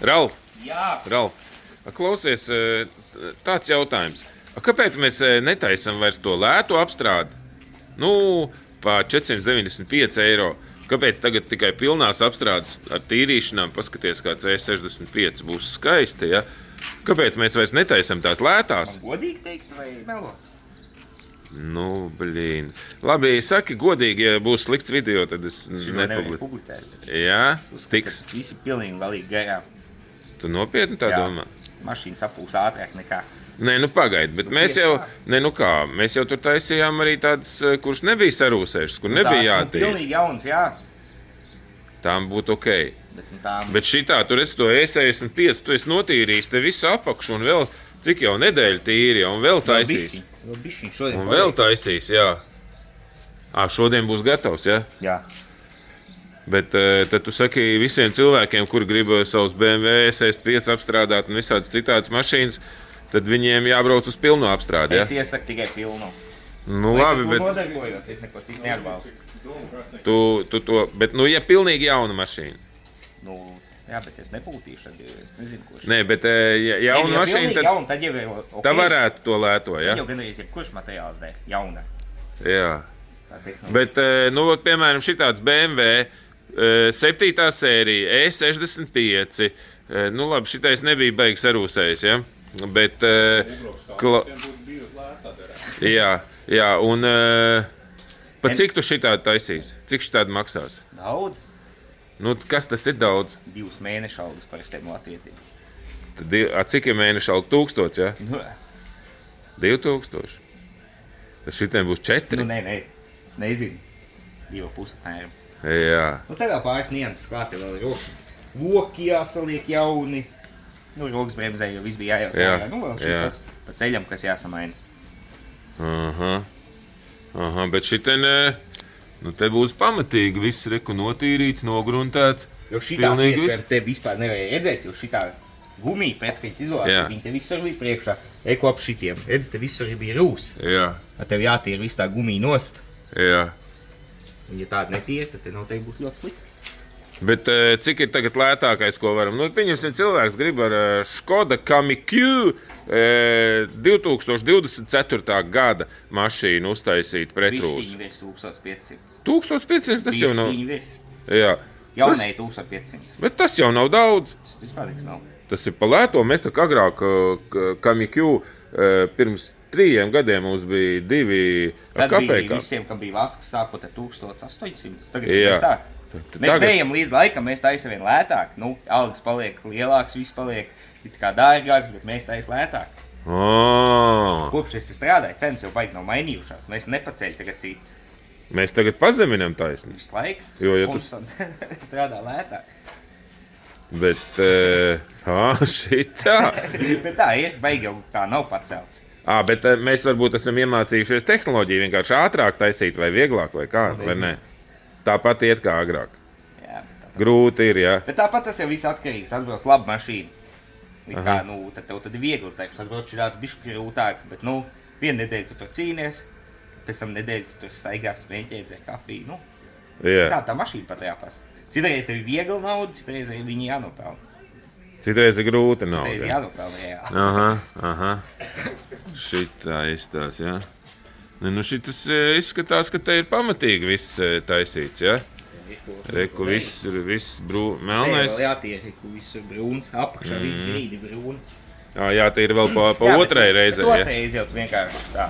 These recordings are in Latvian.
Ralf, Jā, klausies, tāds jautājums. Kāpēc mēs netaisam vairs to lētu apstrādi? Nu, pa 495 eiro. Kāpēc tagad tikai pilnās apstrādes ar tīrīšanām? Paskaties, kāds E65 būs skaisti, ja? Kāpēc mēs vairs netaisam tās lētās? godīgi teikt vai melot? Nu, blīn. Labi, saki godīgi, ja būs slikts video, tad es publicēt. Jā, tiks. Visi pilnīgi galīgi garām. Tu nopietni tā domā? Mašīna sapūs ātrāk nekā. Nē, nu pagaidi, bet mēs jau, mēs jau tur taisījām arī tādas, kuras nebija sarūsējušas, kur nebija jātīra. Pilnīgi jauns, jā. Tām būtu ok. Tām... Bet šitā, tur es to E65, tu esi notīrījis te visu apakšu un vēl, cik jau nedēļu tīri, un vēl taisīs. Un vēl taisīs, jā. Šodien būs gatavs, jā? Jā. Bet tad tu saki visiem cilvēkiem, kuri grib savus BMW S65 apstrādāt un visādas citādas mašīnas, tad viņiem jābrauc uz pilnu apstrādi, jā? Es iesaku tikai pilnu. Nu labi, bet... Es nodarbojos, es neko citu neatbalstu. Bet, nu, ja pilnīgi jauna mašīna. Nu, jā, bet es nepūtīšu, tad es nezinu, kurš. Nē, bet ja jauna mašīna, tad... Jauna, tad jau ir ok. Tā varētu to lēto, jā? Tad jau gandrīz jebkurš materiāls dēļ, jauna. Jā. Bet, nu, piemēram, šitāds BMW 7. sērija, E65, nu labi, šitais nebija beigas sarūsējis, ja? Bet, jā, un pa cik tu šitādi taisīs? Cik šitādi maksās? Daudz. Nu, kas tas ir daudz? 2 mēnešu algas parastiem latvietiem. Tad, cik ir mēnešu alga? 1000, ja? Nu, 2000? Tad šitiem būs 4? Nu, nē, nezinu. 2,5 apmēram. Jā. Nu, tā vēl pāris nianses klāt, vēl ir loki jāsaliek jauni. Nu, rokas bremzē, jo viss bija jājaut. Jā. Nu, vēl šis tas pa ceļam, kas jāsamaina. Aha, bet šitien, nu, te būs pamatīgi, viss reku notīrīts, nogruntēts. Jo šitās vietas, ka te vispār nevarēja redzēt, jo šitā gumija pēc, ka viņas izolēta, viņi te visur bija priekšā. Eko ap šitiem. Redz, te visur bija rūs. Jā. Tev jātīra viss tā gumija nost. Jā. Un ja tāda netiek, tad te noteikti būtu ļoti slikti. Bet cik ir tagad lētākais, ko varam? Nu, pieņemsim, cilvēks grib ar Škoda Kamiq 2024. gada mašīnu uztaisīt pretrūs. Višķiņi virs 1500. 1500 tas jau nav. Višķiņi virs. Jā. Jaunēji 1500. Bet tas jau nav daudz. Tas vispār nav. Tas ir pa lēto. Mēs tā kā agrāk Kamiq pirms 3 gadiem mums bija 2 Tad kapekā. bija visiem, kam bija vasks, sākot ar 1800. Tagad Jā. mēs tā. Mēs Tagad- neejam līdz laikam, mēs taisam vien lētāk. Nu, algas paliek lielāks, viss paliek it kā dārgāks, bet mēs taisam lētāk. Kopš es te strādāju, cenas jau baigi nav mainījušās. Mēs nepaceļ tagad citu. Mēs tagad pazeminam taisni. Visu laiku. Jo, ja Mums strādā lētāk. Bet, šitā. Bet tā ir, baigi jau tā nav pacelts. Bet mēs varbūt esam iemācījušies tehnoloģiju vienkārši ātrāk taisīt vai vieglāk vai kā, vai ne? Tāpat iet kā agrāk. Jā, bet tāpat. Grūti ir, jā. Bet tāpat tas jau viss atkarīgs. Atbrauc labu mašīnu. Kā, nu, tad tev tad ir viegls darbs. Atbrauc šī bišķi grūtāk. Bet, nu, vienu nedēļu tu tur cīnies. Pēc tam nedēļu tu tur staigās, smēķēji, dzer kafiju. Nu, Jā. kā tā mašīna pat jāpas. Citreiz tev ir viegla nauda, citreiz arī viņi jānopelna. Citreiz ir grūti nav. Citreiz jānopelna reāli. Aha. Šitā izstās, jā. Nu, šitas izskatās, ka te ir pamatīgi viss taisīts, jā. Reku viss melnais. Vēl jātiek, ka viss ir brūns, apakšā viss grīdi brūni. Jā, te ir vēl pa otrai reizei, jā. Otrai reizi jau tu vienkārši tā.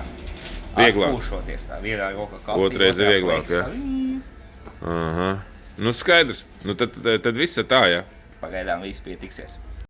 Vieglāk. Atpūšoties tā, vienā rokā kapī. Otrais ir vieglāk, jā. Aha. Nu, skaidrs. Nu, tad viss ir tā, jā. Pagaidām viss pietiksies.